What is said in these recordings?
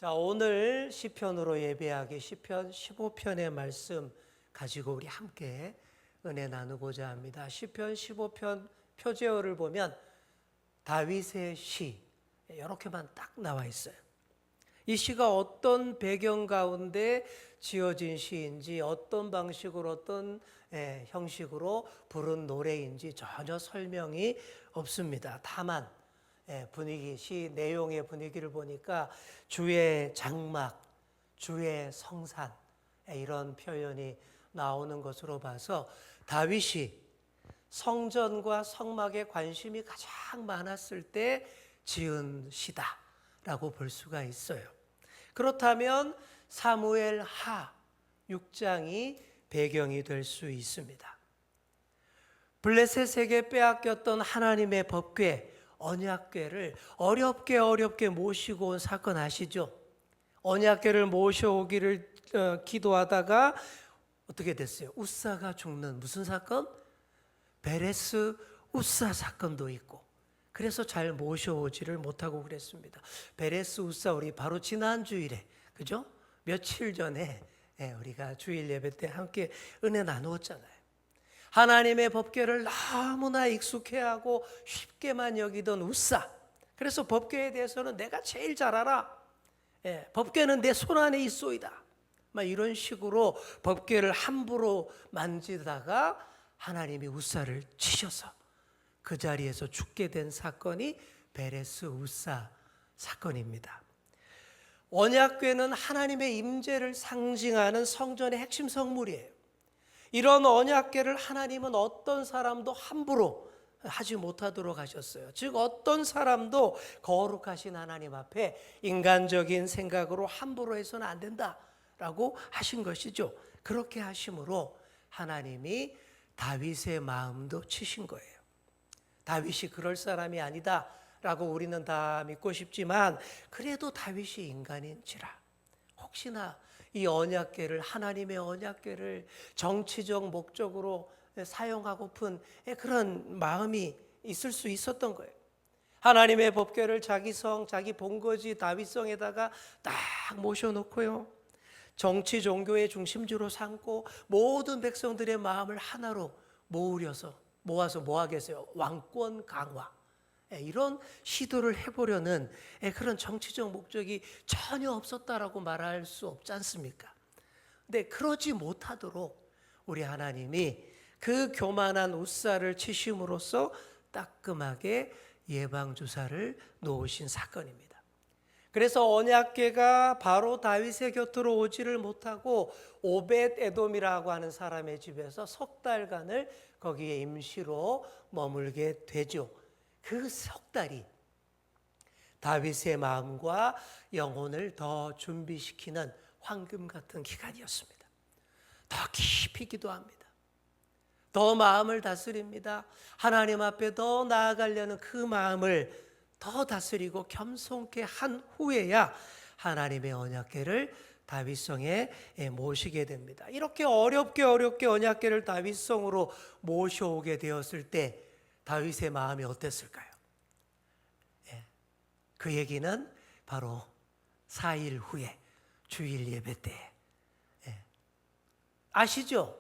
자, 오늘 시편으로 예배하기 시편 15편의 말씀 가지고 우리 함께 은혜 나누고자 합니다. 시편 15편 표제어를 보면 다윗의 시 이렇게만 딱 나와 있어요. 이 시가 어떤 배경 가운데 지어진 시인지, 어떤 방식으로, 어떤 형식으로 부른 노래인지 전혀 설명이 없습니다. 다만 분위기, 시 내용의 분위기를 보니까 주의 장막, 주의 성산 이런 표현이 나오는 것으로 봐서 다윗이 성전과 성막에 관심이 가장 많았을 때 지은 시다라고 볼 수가 있어요. 그렇다면 사무엘 하 6장이 배경이 될 수 있습니다. 블레셋에게 빼앗겼던 하나님의 법궤, 언약궤를 어렵게 모시고 온 사건 아시죠? 언약궤를 모셔오기를 기도하다가 어떻게 됐어요? 우사가 죽는 무슨 사건? 베레스 우사 사건도 있고, 그래서 잘 모셔오지를 못하고 그랬습니다. 베레스 우사 우리 바로 지난 주일에, 그죠? 며칠 전에 우리가 주일 예배 때 함께 은혜 나누었잖아요. 하나님의 법궤를 너무나 익숙해하고 쉽게만 여기던 우사. 그래서 법궤에 대해서는 내가 제일 잘 알아. 법궤는 내 손 안에 있소이다. 막 이런 식으로 법궤를 함부로 만지다가 하나님이 우사를 치셔서 그 자리에서 죽게 된 사건이 베레스 우사 사건입니다. 언약궤는 하나님의 임재를 상징하는 성전의 핵심 성물이에요. 이런 언약궤를 하나님은 어떤 사람도 함부로 하지 못하도록 하셨어요. 즉 어떤 사람도 거룩하신 하나님 앞에 인간적인 생각으로 함부로 해서는 안 된다라고 하신 것이죠. 그렇게 하심으로 하나님이 다윗의 마음도 치신 거예요. 다윗이 그럴 사람이 아니다라고 우리는 다 믿고 싶지만 그래도 다윗이 인간인지라 혹시나 이 언약궤를, 하나님의 언약궤를 정치적 목적으로 사용하고픈 그런 마음이 있을 수 있었던 거예요. 하나님의 법궤를 자기 성, 자기 본거지 다윗성에다가 딱 모셔놓고요, 정치 종교의 중심지로 삼고 모든 백성들의 마음을 하나로 모아서 뭐 하겠어요? 왕권 강화, 이런 시도를 해보려는 그런 정치적 목적이 전혀 없었다라고 말할 수 없지 않습니까? 근데 그러지 못하도록 우리 하나님이 그 교만한 우사를 치심으로써 따끔하게 예방주사를 놓으신 사건입니다. 그래서 언약궤가 바로 다윗의 곁으로 오지를 못하고 오벳 에돔이라고 하는 사람의 집에서 석 달간을 거기에 임시로 머물게 되죠. 그 석 달이 다윗의 마음과 영혼을 더 준비시키는 황금 같은 기간이었습니다. 더 깊이 기도합니다. 더 마음을 다스립니다. 하나님 앞에 더 나아가려는 그 마음을 더 다스리고 겸손케 한 후에야 하나님의 언약궤를 다윗성에 모시게 됩니다. 이렇게 어렵게 언약궤를 다윗성으로 모셔오게 되었을 때 다윗의 마음이 어땠을까요? 그 얘기는 바로 4일 후에 주일 예배 때 아시죠?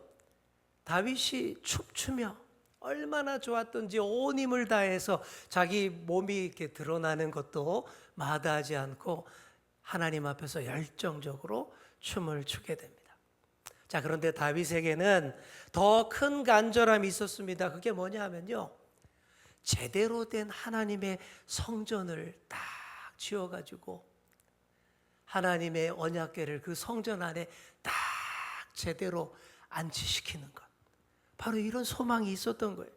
다윗이 춤추며 얼마나 좋았던지 온 힘을 다해서 자기 몸이 이렇게 드러나는 것도 마다하지 않고 하나님 앞에서 열정적으로 춤을 추게 됩니다. 자, 그런데 다윗에게는 더 큰 간절함이 있었습니다. 그게 뭐냐 하면요, 제대로 된 하나님의 성전을 딱 지어가지고 하나님의 언약궤를 그 성전 안에 딱 제대로 안치시키는 것, 바로 이런 소망이 있었던 거예요.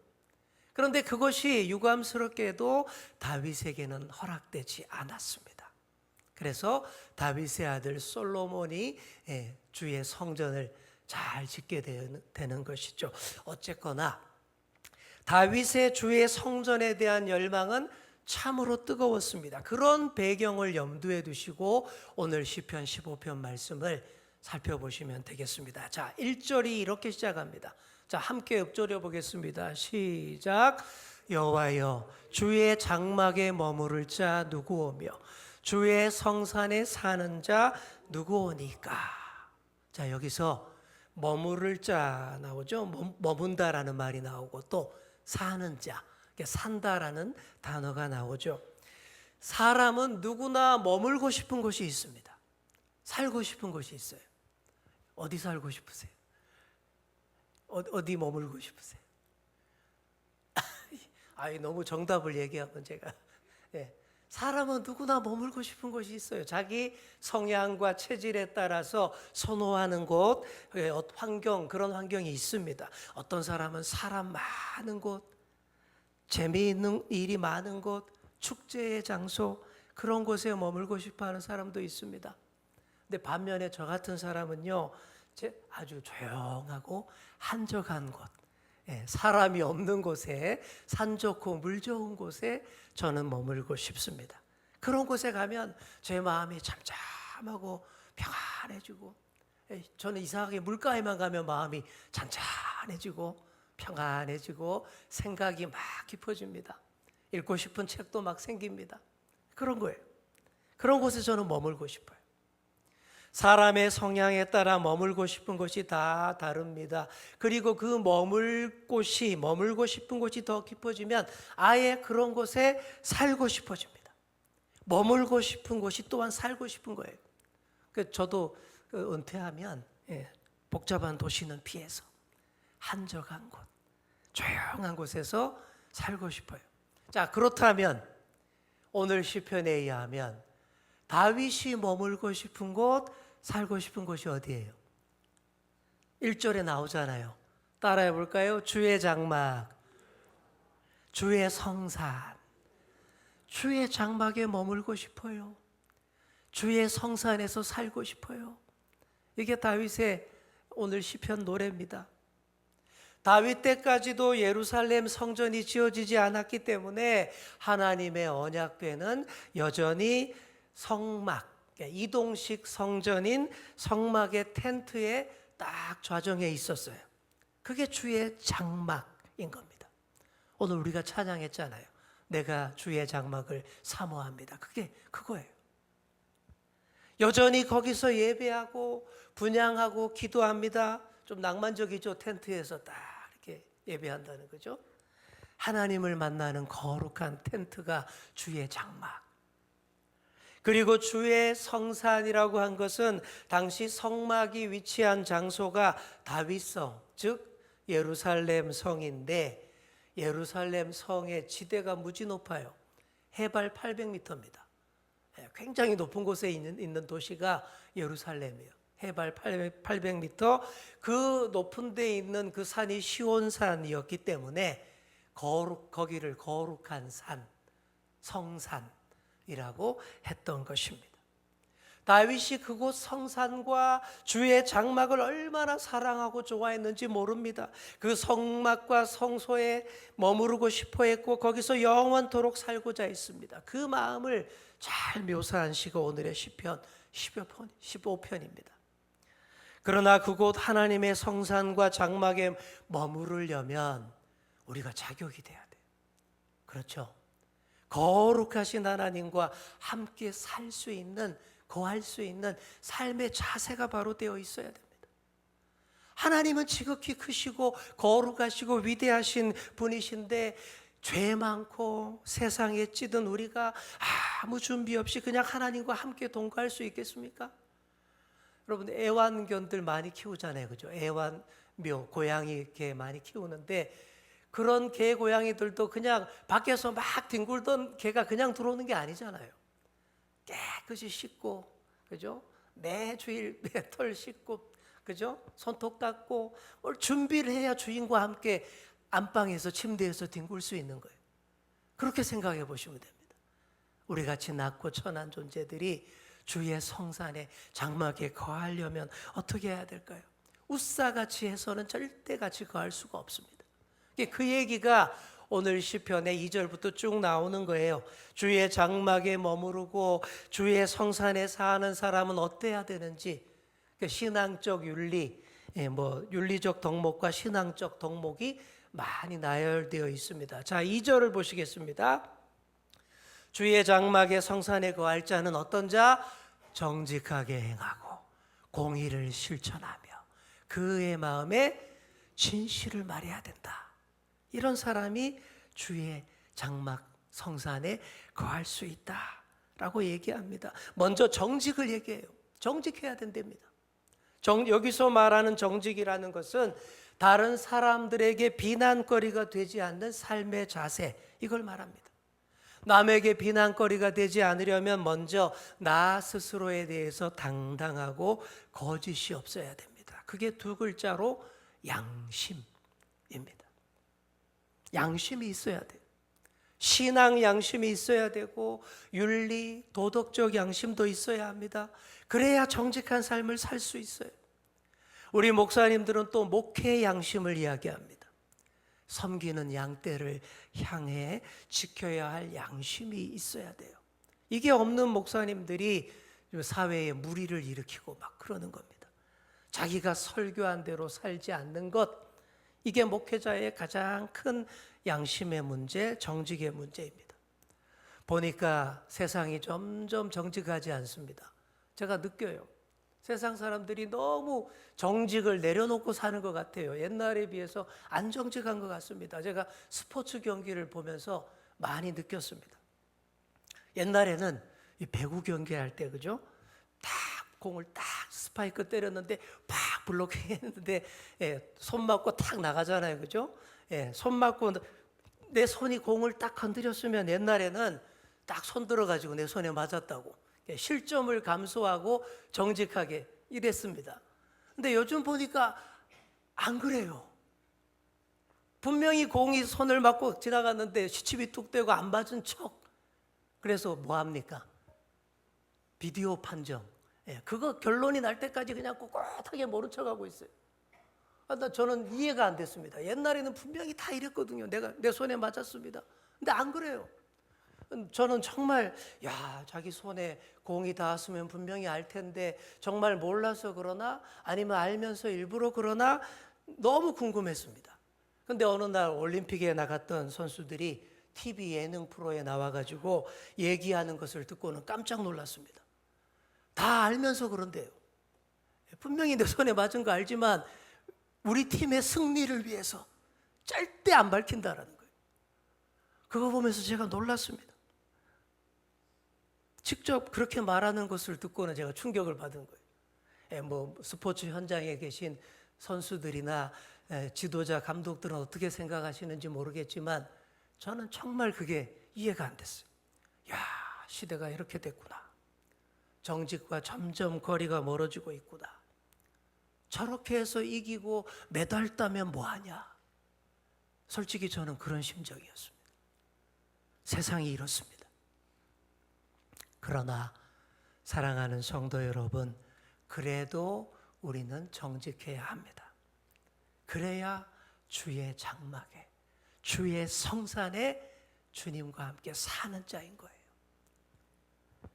그런데 그것이 유감스럽게도 다윗에게는 허락되지 않았습니다. 그래서 다윗의 아들 솔로몬이 주의 성전을 잘 짓게 되는 것이죠. 어쨌거나 다윗의 주의 성전에 대한 열망은 참으로 뜨거웠습니다. 그런 배경을 염두에 두시고 오늘 시편 15편 말씀을 살펴보시면 되겠습니다. 자, 1절이 이렇게 시작합니다. 자, 함께 읊조려 보겠습니다. 시작. 여호와여, 주의 장막에 머무를 자 누구오며 주의 성산에 사는 자 누구오니까. 자, 여기서 머무를 자 나오죠. 머문다라는 말이 나오고 또 사는 자, 산다라는 단어가 나오죠. 사람은 누구나 머물고 싶은 곳이 있습니다. 살고 싶은 곳이 있어요. 어디 살고 싶으세요? 어디 머물고 싶으세요? 너무 정답을 얘기하면 제가 사람은 누구나 머물고 싶은 곳이 있어요. 자기 성향과 체질에 따라서 선호하는 곳, 환경, 그런 환경이 있습니다. 어떤 사람은 사람 많은 곳, 재미있는 일이 많은 곳, 축제의 장소, 그런 곳에 머물고 싶어 하는 사람도 있습니다. 근데 반면에 저 같은 사람은요, 아주 조용하고 한적한 곳, 사람이 없는 곳에, 산 좋고 물 좋은 곳에 저는 머물고 싶습니다. 그런 곳에 가면 제 마음이 잠잠하고 평안해지고, 저는 이상하게 물가에만 가면 마음이 잔잔해지고 평안해지고 생각이 막 깊어집니다. 읽고 싶은 책도 막 생깁니다. 그런 거예요. 그런 곳에 저는 머물고 싶어요. 사람의 성향에 따라 머물고 싶은 곳이 다 다릅니다. 그리고 그 머물고 싶은 곳이 더 깊어지면 아예 그런 곳에 살고 싶어집니다. 머물고 싶은 곳이 또한 살고 싶은 거예요. 저도 은퇴하면 복잡한 도시는 피해서 한적한 곳, 조용한 곳에서 살고 싶어요. 자, 그렇다면 오늘 시편에 의하면 다윗이 머물고 싶은 곳, 살고 싶은 곳이 어디예요? 1절에 나오잖아요. 따라해 볼까요? 주의 장막, 주의 성산. 주의 장막에 머물고 싶어요. 주의 성산에서 살고 싶어요. 이게 다윗의 오늘 시편 노래입니다. 다윗 때까지도 예루살렘 성전이 지어지지 않았기 때문에 하나님의 언약궤는 여전히 성막, 이동식 성전인 성막의 텐트에 딱 좌정해 있었어요. 그게 주의 장막인 겁니다. 오늘 우리가 찬양했잖아요. 내가 주의 장막을 사모합니다. 그게 그거예요. 여전히 거기서 예배하고 분향하고 기도합니다. 좀 낭만적이죠. 텐트에서 딱 이렇게 예배한다는 거죠. 하나님을 만나는 거룩한 텐트가 주의 장막. 그리고 주의 성산이라고 한 것은 당시 성막이 위치한 장소가 다윗성, 즉 예루살렘 성인데 예루살렘 성의 지대가 무지 높아요. 해발 800m입니다. 굉장히 높은 곳에 있는 도시가 예루살렘이에요. 해발 800m, 그 높은 데에 있는 그 산이 시온산이었기 때문에 거기를 거룩한 산, 성산이라고 했던 것입니다. 다윗이 그곳 성산과 주의 장막을 얼마나 사랑하고 좋아했는지 모릅니다. 그 성막과 성소에 머무르고 싶어 했고 거기서 영원토록 살고자 했습니다. 그 마음을 잘 묘사한 시가 오늘의 시편 15편입니다. 그러나 그곳 하나님의 성산과 장막에 머무르려면 우리가 자격이 돼야 돼요. 그렇죠? 거룩하신 하나님과 함께 살 수 있는, 거할 수 있는 삶의 자세가 바로 되어 있어야 됩니다. 하나님은 지극히 크시고 거룩하시고 위대하신 분이신데 죄 많고 세상에 찌든 우리가 아무 준비 없이 그냥 하나님과 함께 동거할 수 있겠습니까? 여러분 애완견들 많이 키우잖아요. 그죠? 애완묘, 고양이 개 많이 키우는데 그런 개 고양이들도 그냥 밖에서 막 뒹굴던 개가 그냥 들어오는 게 아니잖아요. 깨끗이 씻고, 그죠? 매주일 털 씻고, 그죠? 손톱 닦고, 뭘 준비를 해야 주인과 함께 안방에서 침대에서 뒹굴 수 있는 거예요. 그렇게 생각해 보시면 됩니다. 우리 같이 낮고 천한 존재들이 주의 성산에 장막에 거하려면 어떻게 해야 될까요? 웃사같이 해서는 절대 같이 거할 수가 없습니다. 그 얘기가 오늘 시편의 2절부터 쭉 나오는 거예요. 주의 장막에 머무르고 주의 성산에 사는 사람은 어때야 되는지, 신앙적 윤리, 윤리적 덕목과 신앙적 덕목이 많이 나열되어 있습니다. 자, 2절을 보시겠습니다. 주의 장막에 성산에 거할 자는 어떤 자? 정직하게 행하고 공의를 실천하며 그의 마음에 진실을 말해야 된다. 이런 사람이 주의 장막 성산에 거할 수 있다라고 얘기합니다. 먼저 정직을 얘기해요. 정직해야 된답니다. 여기서 말하는 정직이라는 것은 다른 사람들에게 비난거리가 되지 않는 삶의 자세, 이걸 말합니다. 남에게 비난거리가 되지 않으려면 먼저 나 스스로에 대해서 당당하고 거짓이 없어야 됩니다. 그게 두 글자로 양심입니다. 양심이 있어야 돼요. 신앙 양심이 있어야 되고 윤리, 도덕적 양심도 있어야 합니다. 그래야 정직한 삶을 살 수 있어요. 우리 목사님들은 또 목회 양심을 이야기합니다. 섬기는 양떼를 향해 지켜야 할 양심이 있어야 돼요. 이게 없는 목사님들이 사회에 무리를 일으키고 막 그러는 겁니다. 자기가 설교한 대로 살지 않는 것, 이게 목회자의 가장 큰 양심의 문제, 정직의 문제입니다. 보니까 세상이 점점 정직하지 않습니다. 제가 느껴요. 세상 사람들이 너무 정직을 내려놓고 사는 것 같아요. 옛날에 비해서 안 정직한 것 같습니다. 제가 스포츠 경기를 보면서 많이 느꼈습니다. 옛날에는 이 배구 경기할 때, 그죠? 딱 공을 딱 스파이크 때렸는데 팍 블록했는데 손 맞고 탁 나가잖아요, 그죠? 손 맞고 내 손이 공을 딱 건드렸으면 옛날에는 딱 손 들어가지고 내 손에 맞았다고 실점을 감수하고 정직하게 이랬습니다. 근데 요즘 보니까 안 그래요. 분명히 공이 손을 맞고 지나갔는데 시침이 툭 대고 안 맞은 척. 그래서 뭐 합니까? 비디오 판정. 그거 결론이 날 때까지 그냥 꿋꿋하게 모른 척하고 있어요. 저는 이해가 안 됐습니다. 옛날에는 분명히 다 이랬거든요. 내 손에 맞았습니다. 근데 안 그래요. 저는 정말 자기 손에 공이 닿았으면 분명히 알 텐데 정말 몰라서 그러나 아니면 알면서 일부러 그러나 너무 궁금했습니다. 근데 어느 날 올림픽에 나갔던 선수들이 TV 예능 프로에 나와가지고 얘기하는 것을 듣고는 깜짝 놀랐습니다. 다 알면서 그런데요. 분명히 내 손에 맞은 거 알지만 우리 팀의 승리를 위해서 절대 안 밝힌다라는 거예요. 그거 보면서 제가 놀랐습니다. 직접 그렇게 말하는 것을 듣고는 제가 충격을 받은 거예요. 스포츠 현장에 계신 선수들이나 지도자, 감독들은 어떻게 생각하시는지 모르겠지만 저는 정말 그게 이해가 안 됐어요. 시대가 이렇게 됐구나. 정직과 점점 거리가 멀어지고 있구나. 저렇게 해서 이기고 메달 따면 뭐하냐. 솔직히 저는 그런 심정이었습니다. 세상이 이렇습니다. 그러나 사랑하는 성도 여러분, 그래도 우리는 정직해야 합니다. 그래야 주의 장막에, 주의 성산에 주님과 함께 사는 자인 거예요.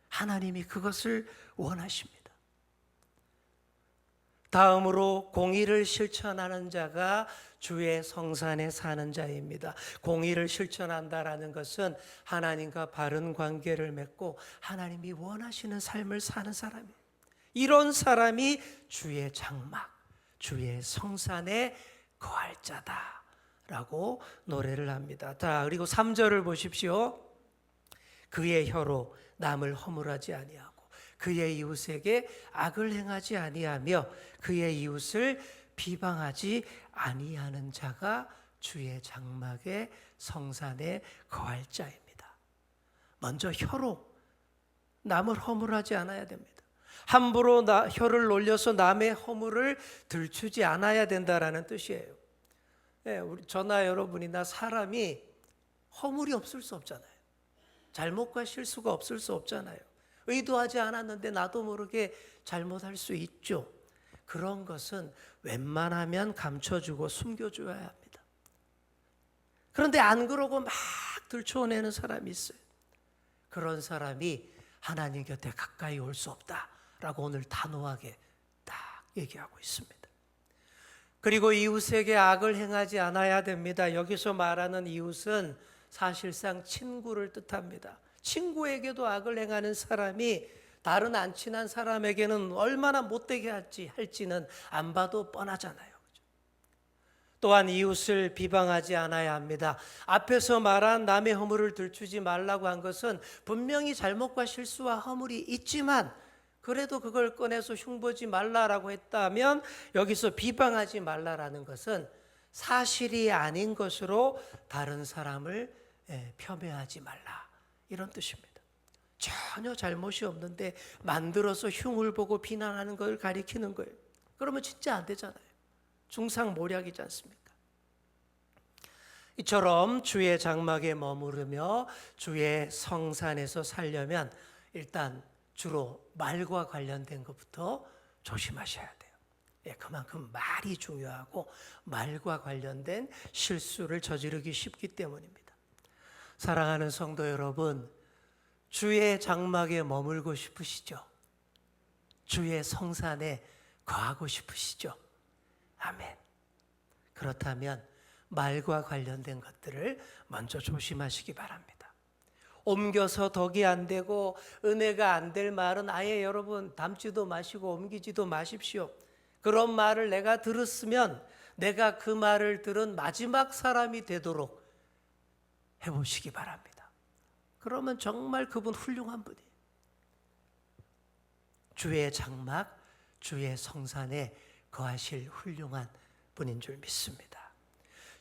하나님이 그것을 원하십니다. 다음으로 공의를 실천하는 자가 주의 성산에 사는 자입니다. 공의를 실천한다라는 것은 하나님과 바른 관계를 맺고 하나님이 원하시는 삶을 사는 사람이에요. 이런 사람이 주의 장막, 주의 성산에 거할 자다라고 노래를 합니다. 그리고 3절을 보십시오. 그의 혀로 남을 허물하지 아니하고 그의 이웃에게 악을 행하지 아니하며 그의 이웃을 비방하지 아니하는 자가 주의 장막의 성산에 거할 자입니다. 먼저 혀로 남을 허물하지 않아야 됩니다. 함부로 혀를 놀려서 남의 허물을 들추지 않아야 된다라는 뜻이에요. 우리 저나 여러분이나 사람이 허물이 없을 수 없잖아요. 잘못과 실수가 없을 수 없잖아요. 의도하지 않았는데 나도 모르게 잘못할 수 있죠. 그런 것은 웬만하면 감춰주고 숨겨줘야 합니다. 그런데 안 그러고 막 들춰내는 사람이 있어요. 그런 사람이 하나님 곁에 가까이 올 수 없다라고 오늘 단호하게 딱 얘기하고 있습니다. 그리고 이웃에게 악을 행하지 않아야 됩니다. 여기서 말하는 이웃은 사실상 친구를 뜻합니다. 친구에게도 악을 행하는 사람이 다른 안 친한 사람에게는 얼마나 못되게 할지는 안 봐도 뻔하잖아요. 또한 이웃을 비방하지 않아야 합니다. 앞에서 말한 남의 허물을 들추지 말라고 한 것은 분명히 잘못과 실수와 허물이 있지만 그래도 그걸 꺼내서 흉보지 말라라고 했다면 여기서 비방하지 말라라는 것은 사실이 아닌 것으로 다른 사람을 폄훼하지 말라, 이런 뜻입니다. 전혀 잘못이 없는데 만들어서 흉을 보고 비난하는 걸 가리키는 거예요. 그러면 진짜 안 되잖아요. 중상모략이지 않습니까? 이처럼 주의 장막에 머무르며 주의 성산에서 살려면 일단 주로 말과 관련된 것부터 조심하셔야 돼요. 그만큼 말이 중요하고 말과 관련된 실수를 저지르기 쉽기 때문입니다. 사랑하는 성도 여러분, 주의 장막에 머물고 싶으시죠? 주의 성산에 거하고 싶으시죠? 아멘. 그렇다면 말과 관련된 것들을 먼저 조심하시기 바랍니다. 옮겨서 덕이 안 되고 은혜가 안 될 말은 아예 여러분 담지도 마시고 옮기지도 마십시오. 그런 말을 내가 들었으면 내가 그 말을 들은 마지막 사람이 되도록 해보시기 바랍니다. 그러면 정말 그분 훌륭한 분이에요. 주의 장막, 주의 성산에 거하실 훌륭한 분인 줄 믿습니다.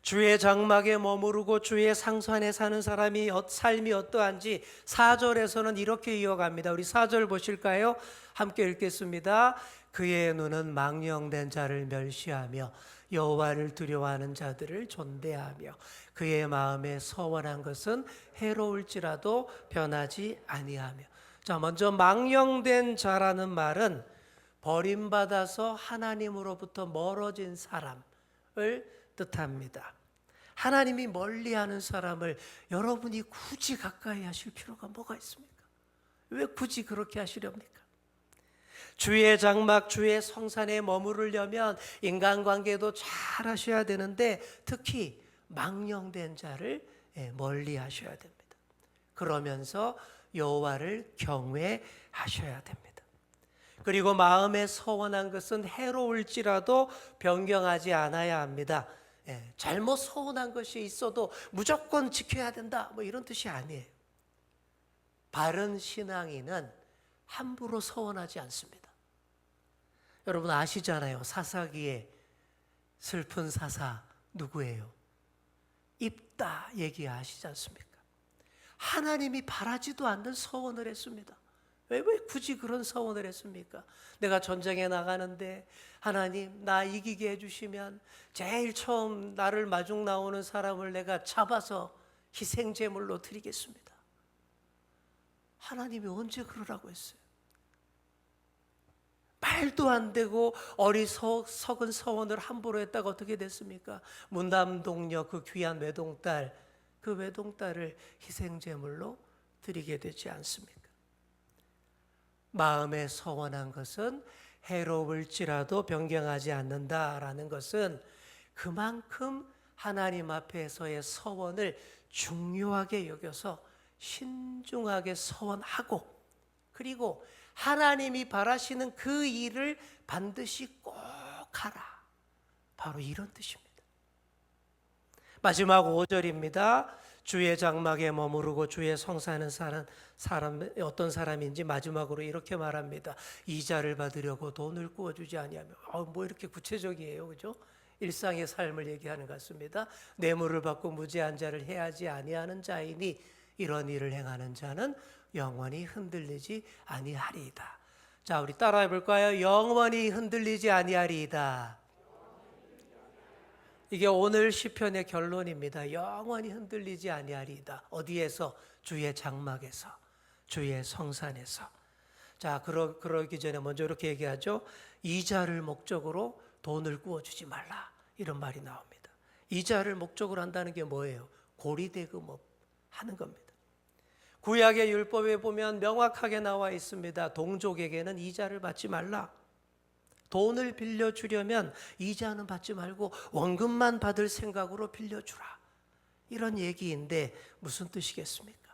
주의 장막에 머무르고 주의 상산에 사는 사람이 삶이 어떠한지 4절에서는 이렇게 이어갑니다. 우리 4절 보실까요? 함께 읽겠습니다. 그의 눈은 망령된 자를 멸시하며 여호와를 두려워하는 자들을 존대하며 그의 마음에 서원한 것은 해로울지라도 변하지 아니하며. 자, 먼저 망령된 자라는 말은 버림받아서 하나님으로부터 멀어진 사람을 뜻합니다. 하나님이 멀리하는 사람을 여러분이 굳이 가까이 하실 필요가 뭐가 있습니까? 왜 굳이 그렇게 하시렵니까? 주의 장막, 주의 성산에 머무르려면 인간관계도 잘 하셔야 되는데 특히 망령된 자를 멀리 하셔야 됩니다. 그러면서 여호와를 경외하셔야 됩니다. 그리고 마음에 서원한 것은 해로울지라도 변경하지 않아야 합니다. 잘못 서운한 것이 있어도 무조건 지켜야 된다, 뭐 이런 뜻이 아니에요. 바른 신앙인은 함부로 서운하지 않습니다. 여러분 아시잖아요. 사사기의 슬픈 사사 누구예요? 입다 얘기하시지 않습니까? 하나님이 바라지도 않는 서원을 했습니다. 왜 굳이 그런 서원을 했습니까? 내가 전쟁에 나가는데 하나님 나 이기게 해주시면 제일 처음 나를 마중 나오는 사람을 내가 잡아서 희생제물로 드리겠습니다. 하나님이 언제 그러라고 했어요? 말도 안 되고 어리석은 서원을 함부로 했다가 어떻게 됐습니까? 문담동녀 그 귀한 외동딸, 그 외동딸을 희생제물로 드리게 되지 않습니까? 마음에 서원한 것은 해로울지라도 변경하지 않는다라는 것은 그만큼 하나님 앞에서의 서원을 중요하게 여겨서 신중하게 서원하고 그리고 하나님이 바라시는 그 일을 반드시 꼭 하라. 바로 이런 뜻입니다. 마지막 5절입니다. 주의 장막에 머무르고 주의 성산에 사는 사람 어떤 사람인지 마지막으로 이렇게 말합니다. 이자를 받으려고 돈을 구워주지 아니하며. 뭐 이렇게 구체적이에요, 그죠? 일상의 삶을 얘기하는 것 같습니다. 뇌물을 받고 무죄한 자를 해하지 아니하는 자이니 이런 일을 행하는 자는 영원히 흔들리지 아니하리이다. 자, 우리 따라해 볼까요? 영원히 흔들리지 아니하리이다. 이게 오늘 시편의 결론입니다. 영원히 흔들리지 아니하리이다. 어디에서? 주의 장막에서, 주의 성산에서. 자, 그러기 전에 먼저 이렇게 얘기하죠. 이자를 목적으로 돈을 구워주지 말라. 이런 말이 나옵니다. 이자를 목적으로 한다는 게 뭐예요? 고리대금업 하는 겁니다. 구약의 율법에 보면 명확하게 나와 있습니다. 동족에게는 이자를 받지 말라. 돈을 빌려주려면 이자는 받지 말고 원금만 받을 생각으로 빌려주라. 이런 얘기인데 무슨 뜻이겠습니까?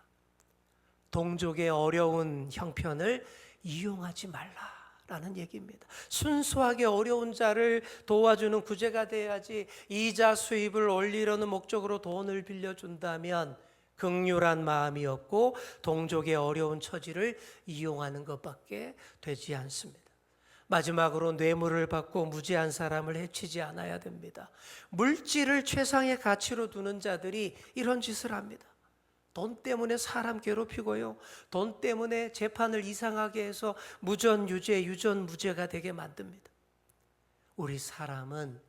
동족의 어려운 형편을 이용하지 말라라는 얘기입니다. 순수하게 어려운 자를 도와주는 구제가 돼야지, 이자 수입을 올리려는 목적으로 돈을 빌려준다면 긍휼한 마음이 없고 동족의 어려운 처지를 이용하는 것밖에 되지 않습니다. 마지막으로 뇌물을 받고 무죄한 사람을 해치지 않아야 됩니다. 물질을 최상의 가치로 두는 자들이 이런 짓을 합니다. 돈 때문에 사람 괴롭히고요, 돈 때문에 재판을 이상하게 해서 무전유죄, 유전무죄가 되게 만듭니다. 우리 사람은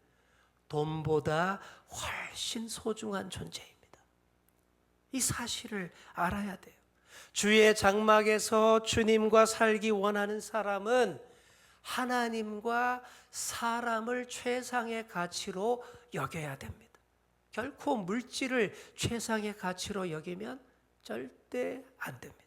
돈보다 훨씬 소중한 존재입니다. 이 사실을 알아야 돼요. 주의 장막에서 주님과 살기 원하는 사람은 하나님과 사람을 최상의 가치로 여겨야 됩니다. 결코 물질을 최상의 가치로 여기면 절대 안 됩니다.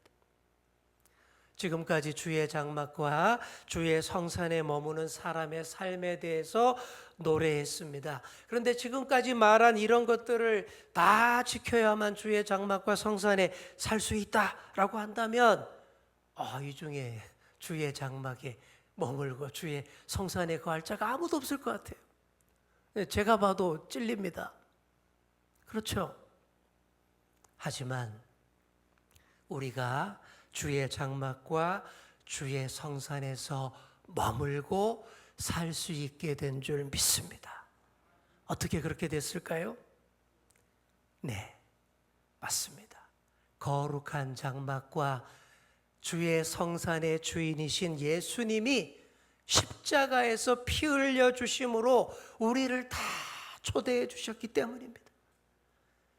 지금까지 주의 장막과 주의 성산에 머무는 사람의 삶에 대해서 노래했습니다. 그런데 지금까지 말한 이런 것들을 다 지켜야만 주의 장막과 성산에 살 수 있다라고 한다면 이 중에 주의 장막에 머물고 주의 성산에 거할 자가 아무도 없을 것 같아요. 제가 봐도 찔립니다. 그렇죠? 하지만 우리가 주의 장막과 주의 성산에서 머물고 살 수 있게 된 줄 믿습니다. 어떻게 그렇게 됐을까요? 네, 맞습니다. 거룩한 장막과 주의 성산의 주인이신 예수님이 십자가에서 피 흘려 주심으로 우리를 다 초대해 주셨기 때문입니다.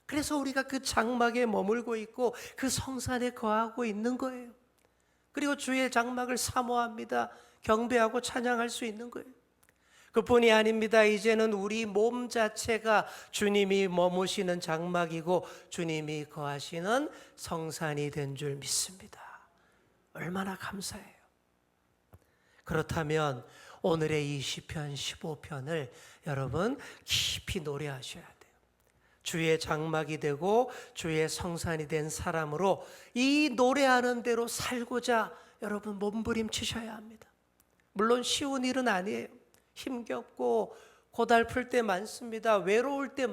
그래서 우리가 그 장막에 머물고 있고 그 성산에 거하고 있는 거예요. 그리고 주의 장막을 사모합니다. 경배하고 찬양할 수 있는 거예요. 그뿐이 아닙니다. 이제는 우리 몸 자체가 주님이 머무시는 장막이고 주님이 거하시는 성산이 된 줄 믿습니다. 얼마나 감사해요. 그렇다면 오늘의 이 시편 15편을 여러분 깊이 노래하셔야 돼요. 주의 장막이 되고 주의 성산이 된 사람으로 이 노래하는 대로 살고자 여러분 몸부림치셔야 합니다. 물론 쉬운 일은 아니에요. 힘겹고 고달플 때 많습니다. 외로울 때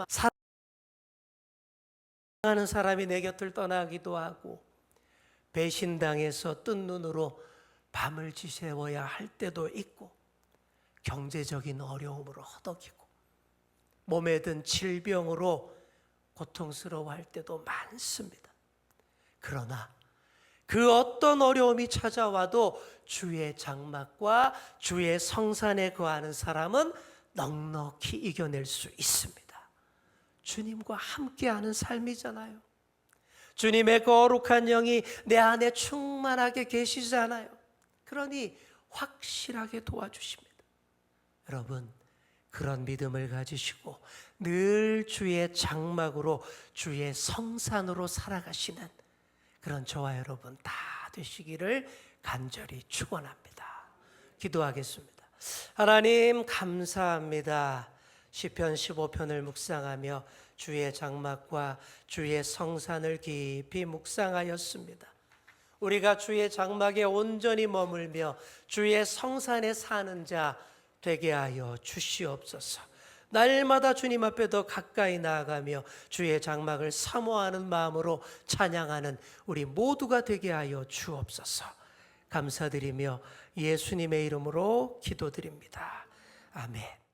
사랑하는 사람이 내 곁을 떠나기도 하고 배신당해서 뜬 눈으로 밤을 지새워야 할 때도 있고 경제적인 어려움으로 허덕이고 몸에 든 질병으로 고통스러워할 때도 많습니다. 그러나 그 어떤 어려움이 찾아와도 주의 장막과 주의 성산에 거하는 사람은 넉넉히 이겨낼 수 있습니다. 주님과 함께하는 삶이잖아요. 주님의 거룩한 영이 내 안에 충만하게 계시잖아요. 그러니 확실하게 도와주십니다. 여러분, 그런 믿음을 가지시고 늘 주의 장막으로 주의 성산으로 살아가시는 그런 저와 여러분 다 되시기를 간절히 축원합니다. 기도하겠습니다. 하나님 감사합니다. 시편 15편을 묵상하며 주의 장막과 주의 성산을 깊이 묵상하였습니다. 우리가 주의 장막에 온전히 머물며 주의 성산에 사는 자 되게 하여 주시옵소서. 날마다 주님 앞에 더 가까이 나아가며 주의 장막을 사모하는 마음으로 찬양하는 우리 모두가 되게 하여 주옵소서. 감사드리며 예수님의 이름으로 기도드립니다. 아멘.